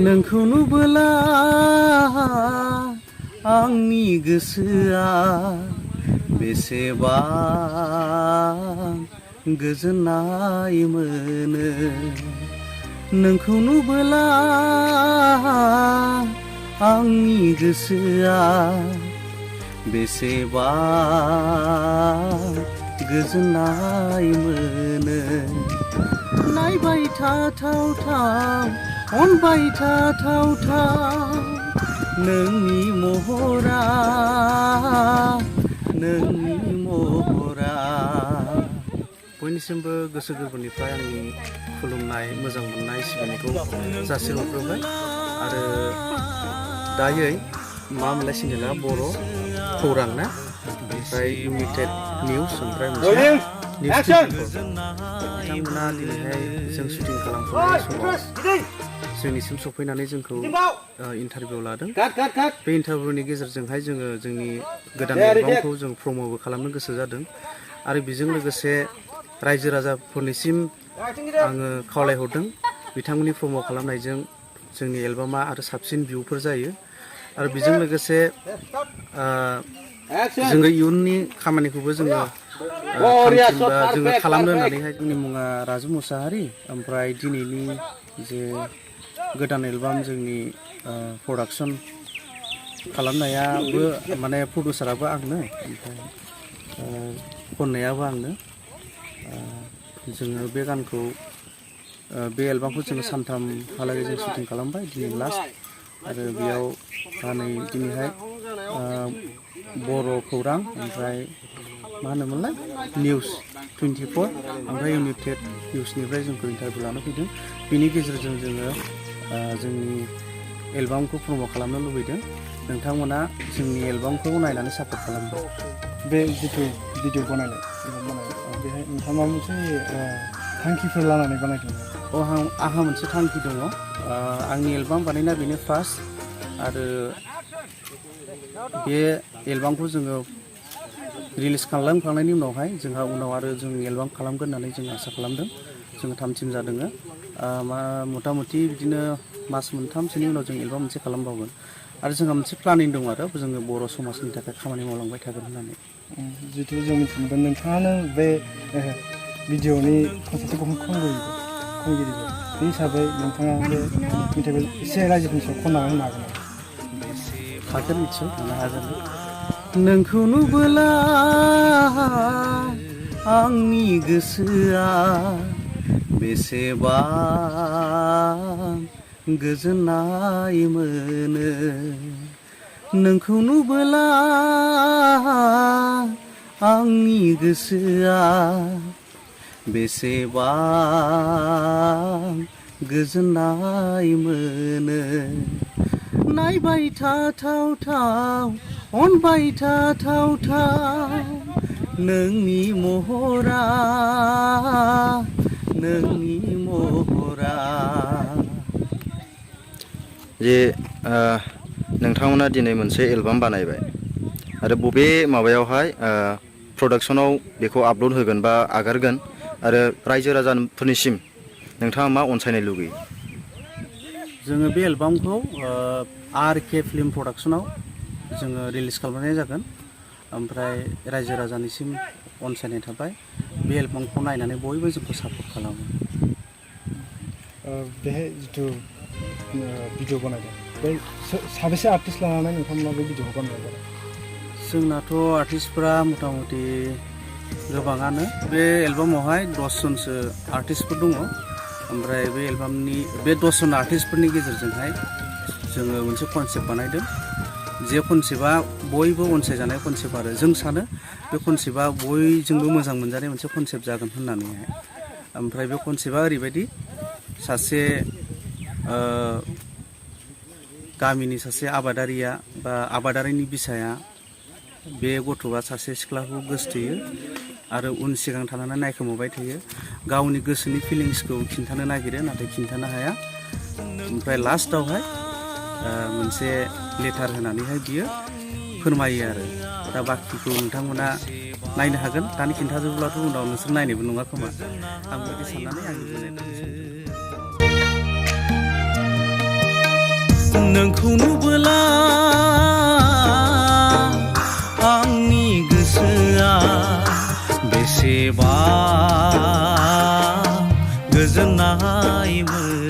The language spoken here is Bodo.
नोंखौ नुबोला आंनि गोसोआ बेसेबा गोजोननाय मोनो नोंखौ नुबोला आंनि गोसोआ बेसेबा गोजोननाय मोनो नायबाय थाथावथाव अनबाय थाथावथाव नोंनि महरा बयनिसिमबो गोसो गोरबोनिफ्राय आंनि खुलुमनाय मोजां मोननाय सिबिनायखौ जासिहरग्रोबाय आरो दायै मा मोनलाय सिनेला बर' खौरां ना ओमफ्राय इउनिटेड निउस ओमफ्राय मोनसे निउस बिथांमोना दिनैहाय जों शुटिं खालामफुनाय समाव जोंनिसिम सफैनानै जोंखौ इन्टारभिउ लादों बे इन्टारभिउनि गेजेरजोंहाय जोङो जोंनि गोदान एलबामखौ जों प्रम'बो खालामनो गोसो जादों आरो बेजों लोगोसे रायजो राजाफोरनिसिम आङो खावलायहरदों बिथांमोननि प्रम' खालामनायजों जोंनि एलबामा आरो साबसिन भिउफोर जायो आरो बेजों लोगोसे जोङो इयुननि खामानिखौबो जोङो खालामनो होननानैहाय जोंनि मुङा राजु मुसाहारि ओमफ्राय दिनैनि जे गोदान एलबाम जोंनि प्रडाक्सन खालामनायाबो माने प्रडिउसाराबो आंनो ओमफ्राय खननायाबो आंनो जोङो बे गानखौ बे एलबामखौ जोङो सानथामहालागै जों शुटिं खालामबाय दिनै लास्ट आरो बेयाव दिनैहाय बर' खौरां ओमफ्राय मा होनोमोनलाय निउस 24 ओमफ्राय इउनिटेड निउसनिफ्राय जोंखौ इन्टारभिउ लानो फैदों बेनि गेजेरजों जोङो जोंनि एलबामखौ प्रम' खालामनो लुबैदों नोंथांमोना जोंनि एलबामखौ नायनानै सापर्ट खालामबाय बे जिथु भिडिअ बानायनाय बेहाय नोंथाङा माबा मोनसे थांखिफोर लानानै बानायदों आंहा मोनसे थांखि दङ आंनि एलबाम बानायनाया बेनो फार्स्ट आरो बे एलबामखौ जोङो रिलिज खालामखांनायनि उनावहाय जोंहा उनाव आरो जों एलबाम खालामगोन होननानै जों आसा खालामदों जोङो 3 टिम जादों मथा मथि बिदिनो मास मोनथामसोनि उनाव जों एलबाम मोनसे खालामबावगोन आरो जोंहा मोनसे प्लानिं दं आरो जोङो बर' समाजनि थाखाय खामानि मावलांबाय थागोन होननानै जिथु जों मिथिदों नोंथाङानो बे भिडिअनि कनसेप्टखौ खनगिरिबो बे हिसाबै नोंथाङा बे मेथाइखौ एसे रायजोफोरनि सायाव खननानै होनो हागोन निस्सय होनो हागोन नोंखौ नुबोला आंनि गोसोआ बेसेबा गोजोननाय मोनो नोंखौ नुबोला आंनि गोसोआ बेसेबा गोजोननाय मोनो नायबाय थाथावथाव अनबाय थाथावथाव नोंनि महरा जे नोंथांमोना दिनै मोनसे एलबाम बानायबाय आरो बबे माबायावहाय प्रडाक्सनाव बेखौ आपल'ड होगोन बा आगारगोन आरो रायजो राजाफोरनिसिम नोंथाङा मा अनसायनाय लुगैयो जोङो बे एलबामखौ RK फिल्म प्रडाक्सनाव जोङो रिलिज खालामनाय जागोन ओमफ्राय रायजो राजानिसिम अनसायनाय थाबाय बे एलबामखौ नायनानै बयबो जोंखौ सापर्ट खालामो बेहाय जिथु भिडिअ बानायदों बे साबेसे आर्टिस्ट लानानै नोंथांमोना बे भिडिअखौ बानायनाय जादों जोंनाथ' आर्टिस्टफ्रा मथा मथि गोबाङानो बे एलबामावहाय 10 जनसो आर्टिस्टफोर दङ ओमफ्राय बे एलबामनि बे 10 जन आर्टिस्टफोरनि गेजेरजोंहाय जोङो मोनसे कनसेप्ट बानायदों जे कनसेप्टआ बयबो अनसायजानाय कनसेप्ट आरो जों सानो बे कनसेप्टआ बयजोंबो मोजां मोनजानाय मोनसे कनसेप्ट जागोन होननानैहाय ओमफ्राय बे कनसेप्टआ ओरैबायदि सासे गामिनि सासे आबादारिया बा आबादारिनि बिसाया बे गथ'आ सासे सिख्लाखौ गोसोथोयो आरो उन सिगां थानानै नायखोमाबाय थायो गावनि गोसोनि फिलिंसखौ खिन्थानो नागिरो नाथाय खिन्थानो हाया ओमफ्राय लास्टआवहाय मोनसे लेटार होनानैहाय बियो फोरमायो आरो दा बाखिखौ नोंथांमोना नायनो हागोन दानि खिन्थाजोब्लाथ' उनाव नोंसोर नायनोबो नङा खोमा आं बिदि साननानै आंनि बुंनायखौ नोंखौ नुबोला आंनि गोसोआ बेसेबा गोजोननाय मोनो